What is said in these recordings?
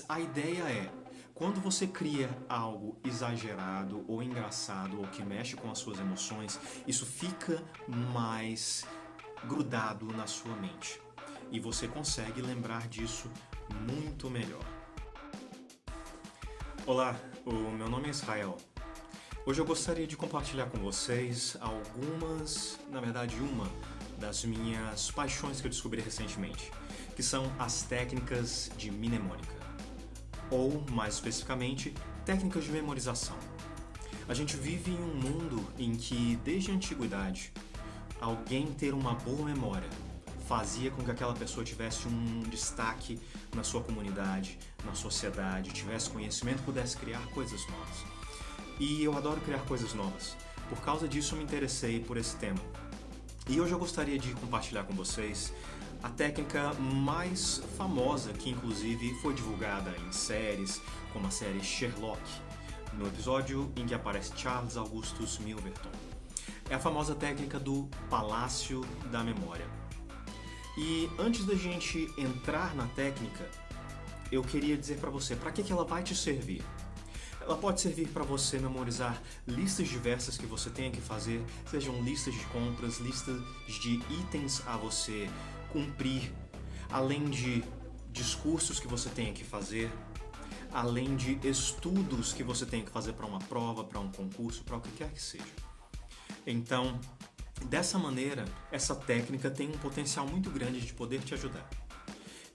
a ideia é, quando você cria algo exagerado ou engraçado ou que mexe com as suas emoções, isso fica mais grudado na sua mente. E você consegue lembrar disso muito melhor. Olá, o meu nome é Israel. Hoje eu gostaria de compartilhar com vocês uma das minhas paixões que eu descobri recentemente, que são as técnicas de mnemônica, ou, mais especificamente, técnicas de memorização. A gente vive em um mundo em que, desde a antiguidade, alguém ter uma boa memória fazia com que aquela pessoa tivesse um destaque na sua comunidade, na sociedade, tivesse conhecimento, pudesse criar coisas novas. E eu adoro criar coisas novas. Por causa disso eu me interessei por esse tema. E hoje eu gostaria de compartilhar com vocês a técnica mais famosa, que inclusive foi divulgada em séries, como a série Sherlock, no episódio em que aparece Charles Augustus Milverton. É a famosa técnica do Palácio da Memória. E antes da gente entrar na técnica, eu queria dizer para você para que ela vai te servir. Ela pode servir para você memorizar listas diversas que você tenha que fazer, sejam listas de compras, listas de itens a você cumprir, além de discursos que você tenha que fazer, além de estudos que você tenha que fazer para uma prova, para um concurso, para o que quer que seja. Então, dessa maneira, essa técnica tem um potencial muito grande de poder te ajudar.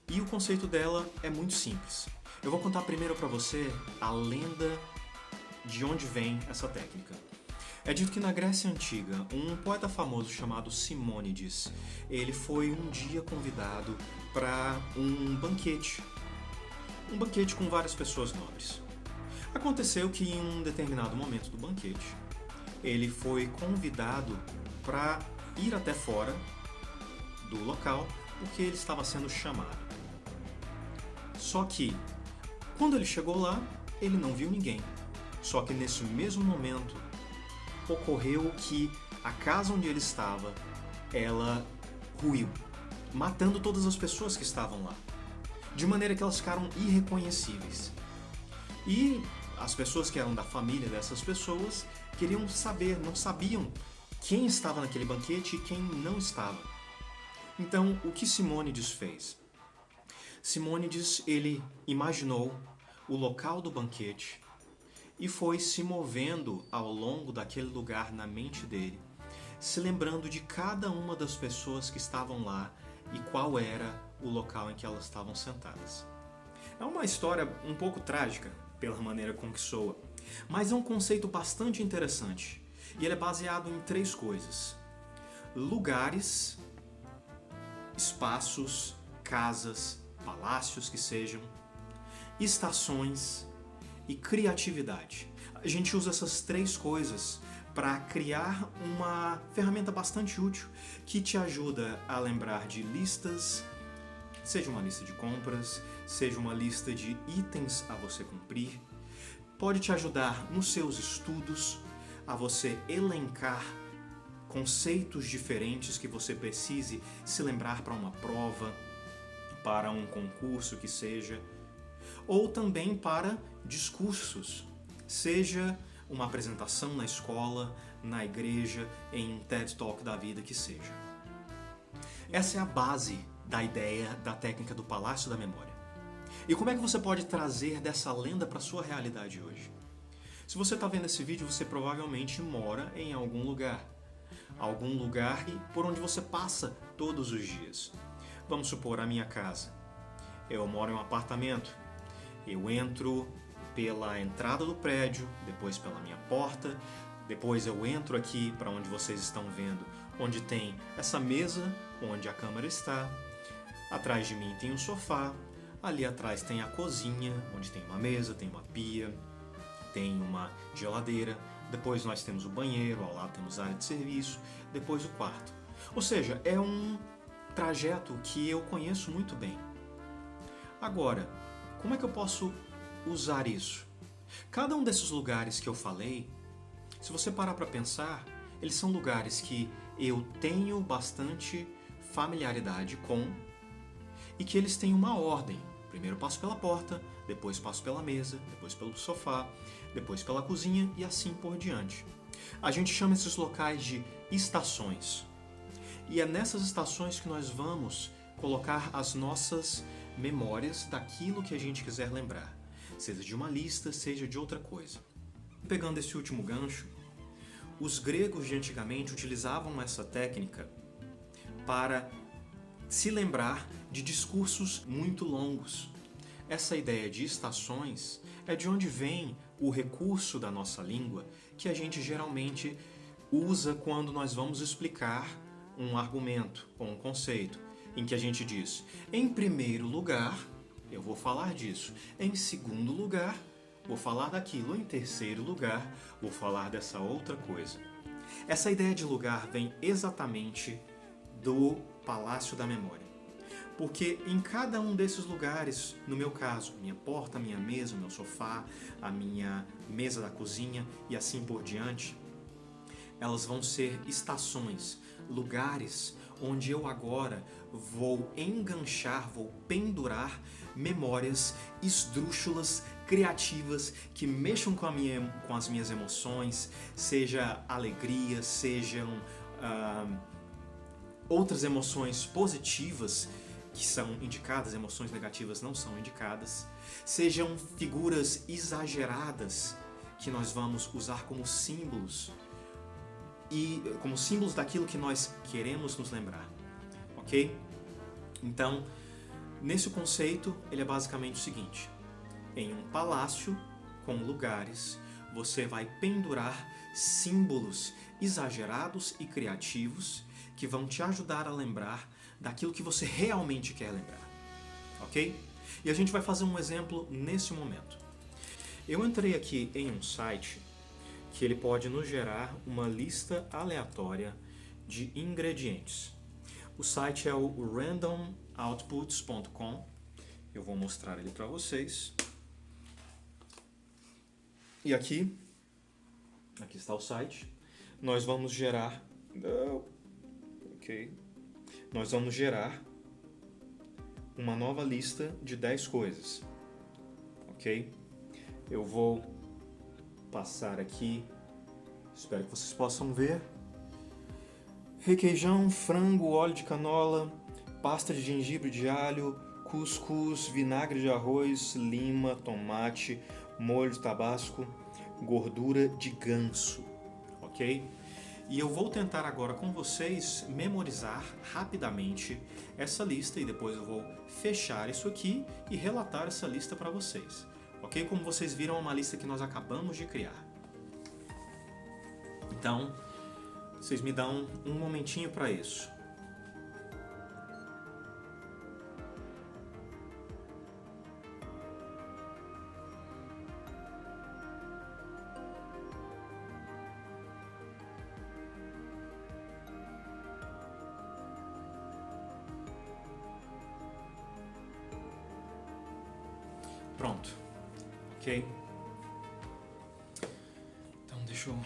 E o conceito dela é muito simples. Eu vou contar primeiro para você a lenda de onde vem essa técnica. É dito que na Grécia Antiga, um poeta famoso chamado Simônides, ele foi um dia convidado para um banquete com várias pessoas nobres. Aconteceu que em um determinado momento do banquete, ele foi convidado para ir até fora do local porque ele estava sendo chamado. Só que, quando ele chegou lá, ele não viu ninguém. Só que nesse mesmo momento, ocorreu que a casa onde ele estava, ela ruiu, matando todas as pessoas que estavam lá, de maneira que elas ficaram irreconhecíveis. E as pessoas que eram da família dessas pessoas queriam saber, não sabiam quem estava naquele banquete e quem não estava. Então, o que Simônides fez? Simônides, ele imaginou o local do banquete e foi se movendo ao longo daquele lugar na mente dele, se lembrando de cada uma das pessoas que estavam lá e qual era o local em que elas estavam sentadas. É uma história um pouco trágica, pela maneira com que soa, mas é um conceito bastante interessante e ele é baseado em 3 coisas: lugares, espaços, casas, palácios que sejam, estações e criatividade. A gente usa essas 3 coisas para criar uma ferramenta bastante útil que te ajuda a lembrar de listas, seja uma lista de compras, seja uma lista de itens a você cumprir. Pode te ajudar nos seus estudos a você elencar conceitos diferentes que você precise se lembrar para uma prova, para um concurso que seja, ou também para discursos, seja uma apresentação na escola, na igreja, em um TED Talk da vida que seja. Essa é a base da ideia da técnica do Palácio da Memória. E como é que você pode trazer dessa lenda para a sua realidade hoje? Se você está vendo esse vídeo, você provavelmente mora em algum lugar por onde você passa todos os dias. Vamos supor a minha casa. Eu moro em um apartamento. Eu entro pela entrada do prédio, depois pela minha porta, depois eu entro aqui para onde vocês estão vendo, onde tem essa mesa, onde a câmera está. Atrás de mim tem um sofá, ali atrás tem a cozinha, onde tem uma mesa, tem uma pia, tem uma geladeira. Depois nós temos o banheiro, ao lado temos a área de serviço, depois o quarto. Ou seja, é um trajeto que eu conheço muito bem. Agora, como é que eu posso usar isso? Cada um desses lugares que eu falei, se você parar para pensar, eles são lugares que eu tenho bastante familiaridade com e que eles têm uma ordem. Primeiro eu passo pela porta, depois passo pela mesa, depois pelo sofá, depois pela cozinha e assim por diante. A gente chama esses locais de estações. E é nessas estações que nós vamos colocar as nossas memórias daquilo que a gente quiser lembrar, seja de uma lista, seja de outra coisa. Pegando esse último gancho, os gregos de antigamente utilizavam essa técnica para se lembrar de discursos muito longos. Essa ideia de estações é de onde vem o recurso da nossa língua que a gente geralmente usa quando nós vamos explicar um argumento ou um conceito, em que a gente diz: em primeiro lugar, eu vou falar disso; em segundo lugar, vou falar daquilo; em terceiro lugar, vou falar dessa outra coisa. Essa ideia de lugar vem exatamente do Palácio da Memória. Porque em cada um desses lugares, no meu caso, minha porta, minha mesa, o meu sofá, a minha mesa da cozinha e assim por diante, elas vão ser estações, lugares onde eu agora vou enganchar, vou pendurar memórias esdrúxulas, criativas, que mexam com as minhas emoções, seja alegria, sejam outras emoções positivas que são indicadas, emoções negativas não são indicadas, sejam figuras exageradas que nós vamos usar como símbolos e como símbolos daquilo que nós queremos nos lembrar, ok? Então, nesse conceito, ele é basicamente o seguinte: em um palácio com lugares, você vai pendurar símbolos exagerados e criativos que vão te ajudar a lembrar daquilo que você realmente quer lembrar, ok? E a gente vai fazer um exemplo nesse momento. Eu entrei aqui em um site que ele pode nos gerar uma lista aleatória de ingredientes. O site é o randomoutputs.com. Eu vou mostrar ele para vocês. E aqui está o site. Nós vamos gerar... Nós vamos gerar uma nova lista de 10 coisas. Ok? Eu vou passar aqui, espero que vocês possam ver: requeijão, frango, óleo de canola, pasta de gengibre de alho, cuscuz, vinagre de arroz, lima, tomate, molho de tabasco, gordura de ganso, ok? E eu vou tentar agora com vocês memorizar rapidamente essa lista e depois eu vou fechar isso aqui e relatar essa lista para vocês. Ok? Como vocês viram, é uma lista que nós acabamos de criar. Então, vocês me dão um momentinho para isso. Pronto. Ok? Então deixa eu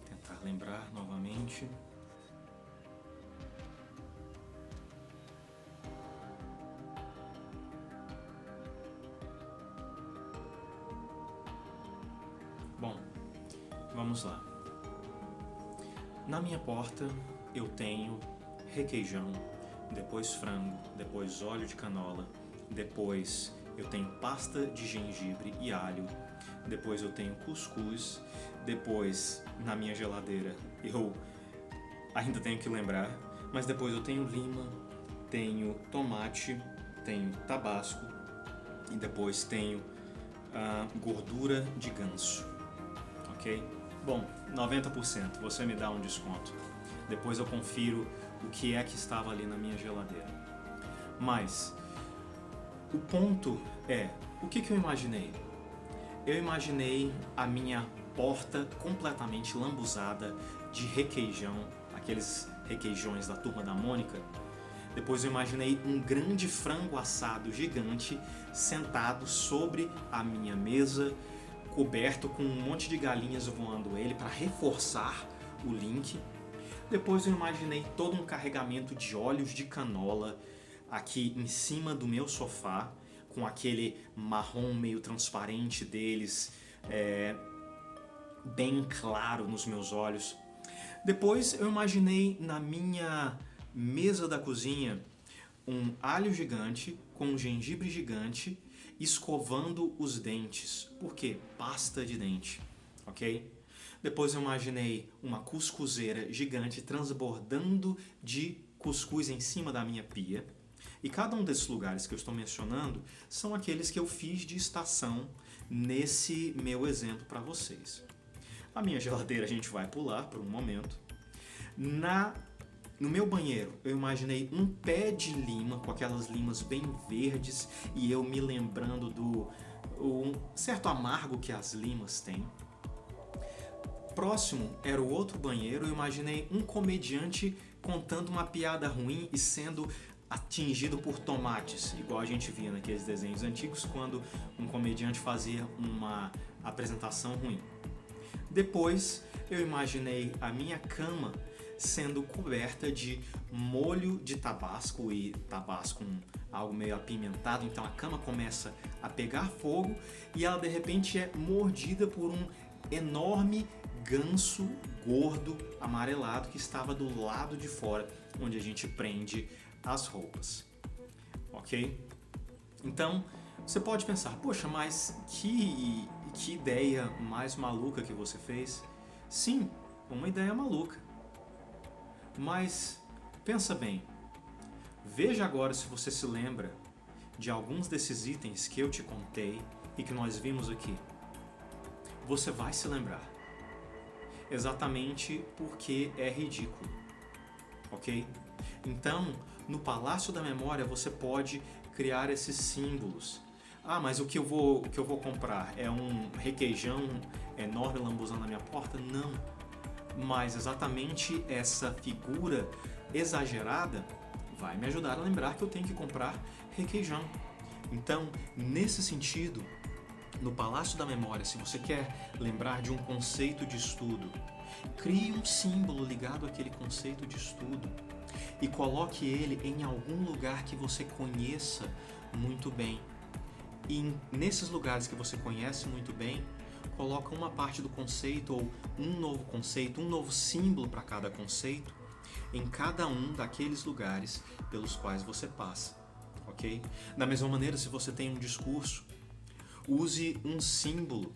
tentar lembrar novamente. Bom, vamos lá. Na minha porta eu tenho requeijão, depois frango, depois óleo de canola, depois eu tenho pasta de gengibre e alho, depois eu tenho cuscuz, depois na minha geladeira eu ainda tenho que lembrar, mas depois eu tenho lima, tenho tomate, tenho tabasco e depois tenho gordura de ganso, ok? Bom, 90%, você me dá um desconto. Depois eu confiro o que é que estava ali na minha geladeira. Mas o ponto é, o que eu imaginei? Eu imaginei a minha porta completamente lambuzada de requeijão, aqueles requeijões da Turma da Mônica. Depois eu imaginei um grande frango assado gigante sentado sobre a minha mesa, coberto com um monte de galinhas voando ele para reforçar o link. Depois eu imaginei todo um carregamento de óleos de canola aqui em cima do meu sofá, com aquele marrom meio transparente deles, bem claro nos meus olhos. Depois eu imaginei na minha mesa da cozinha um alho gigante com um gengibre gigante escovando os dentes. Por quê? Pasta de dente, ok? Depois eu imaginei uma cuscuzeira gigante transbordando de cuscuz em cima da minha pia. E cada um desses lugares que eu estou mencionando são aqueles que eu fiz de estação nesse meu exemplo para vocês. A minha geladeira a gente vai pular por um momento. No meu banheiro eu imaginei um pé de lima com aquelas limas bem verdes e eu me lembrando do um certo amargo que as limas têm. Próximo era o outro banheiro, eu imaginei um comediante contando uma piada ruim e sendo atingido por tomates, igual a gente via naqueles desenhos antigos quando um comediante fazia uma apresentação ruim. Depois eu imaginei a minha cama sendo coberta de molho de tabasco, e tabasco algo meio apimentado, então a cama começa a pegar fogo e ela de repente é mordida por um enorme ganso gordo amarelado que estava do lado de fora, onde a gente prende as roupas, ok? Então você pode pensar, poxa, mas que ideia mais maluca que você fez? Sim, uma ideia maluca. Mas pensa bem, veja agora se você se lembra de alguns desses itens que eu te contei e que nós vimos aqui. Você vai se lembrar, exatamente porque é ridículo, ok? Então, no Palácio da Memória você pode criar esses símbolos. Ah, mas o que eu vou comprar é um requeijão enorme lambuzando na minha porta? Não. Mas exatamente essa figura exagerada vai me ajudar a lembrar que eu tenho que comprar requeijão. Então, nesse sentido, no Palácio da Memória, se você quer lembrar de um conceito de estudo, crie um símbolo ligado àquele conceito de estudo e coloque ele em algum lugar que você conheça muito bem. E nesses lugares que você conhece muito bem, coloca uma parte do conceito ou um novo conceito, um novo símbolo para cada conceito em cada um daqueles lugares pelos quais você passa, ok? Da mesma maneira, se você tem um discurso, use um símbolo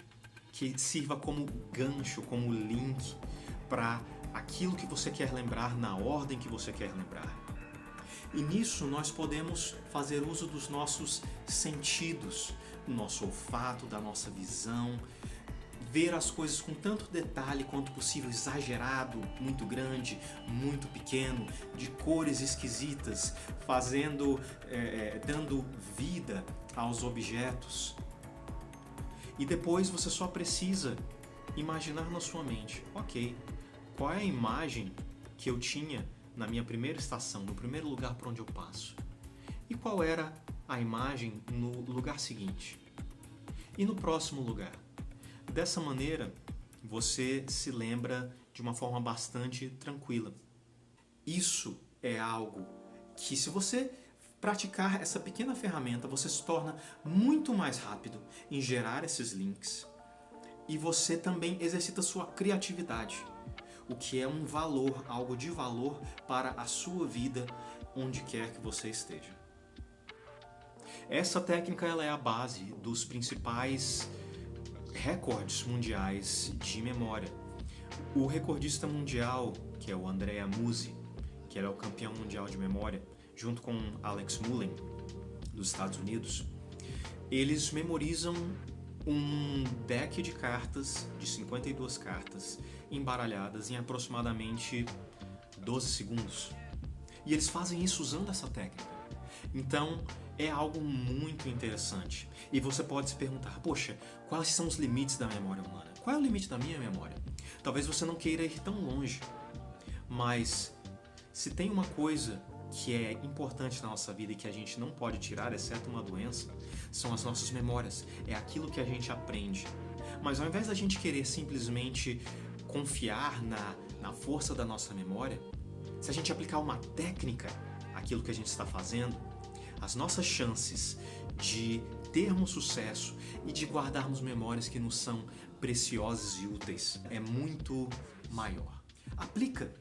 que sirva como gancho, como link para aquilo que você quer lembrar na ordem que você quer lembrar. E nisso nós podemos fazer uso dos nossos sentidos, do nosso olfato, da nossa visão, ver as coisas com tanto detalhe quanto possível, exagerado, muito grande, muito pequeno, de cores esquisitas, dando vida aos objetos. E depois você só precisa imaginar na sua mente, ok, qual é a imagem que eu tinha na minha primeira estação, no primeiro lugar por onde eu passo? E qual era a imagem no lugar seguinte? E no próximo lugar? Dessa maneira, você se lembra de uma forma bastante tranquila. Isso é algo que, se você praticar essa pequena ferramenta, você se torna muito mais rápido em gerar esses links e você também exercita sua criatividade, o que é um valor, algo de valor para a sua vida, onde quer que você esteja. Essa técnica ela é a base dos principais recordes mundiais de memória. O recordista mundial, que é o Andrea Musi, que é o campeão mundial de memória, junto com Alex Mullen, dos Estados Unidos, eles memorizam um deck de cartas, de 52 cartas, embaralhadas em aproximadamente 12 segundos. E eles fazem isso usando essa técnica. Então, é algo muito interessante. E você pode se perguntar, poxa, quais são os limites da memória humana? Qual é o limite da minha memória? Talvez você não queira ir tão longe, mas se tem uma coisa que é importante na nossa vida e que a gente não pode tirar, exceto uma doença, são as nossas memórias. É aquilo que a gente aprende. Mas ao invés da gente querer simplesmente confiar na força da nossa memória, se a gente aplicar uma técnica àquilo que a gente está fazendo, as nossas chances de termos sucesso e de guardarmos memórias que nos são preciosas e úteis é muito maior. Aplica,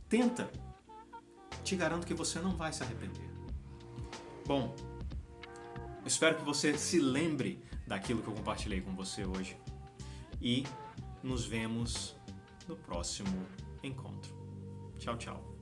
tenta, te garanto que você não vai se arrepender. Bom, espero que você se lembre daquilo que eu compartilhei com você hoje e nos vemos no próximo encontro. Tchau, tchau.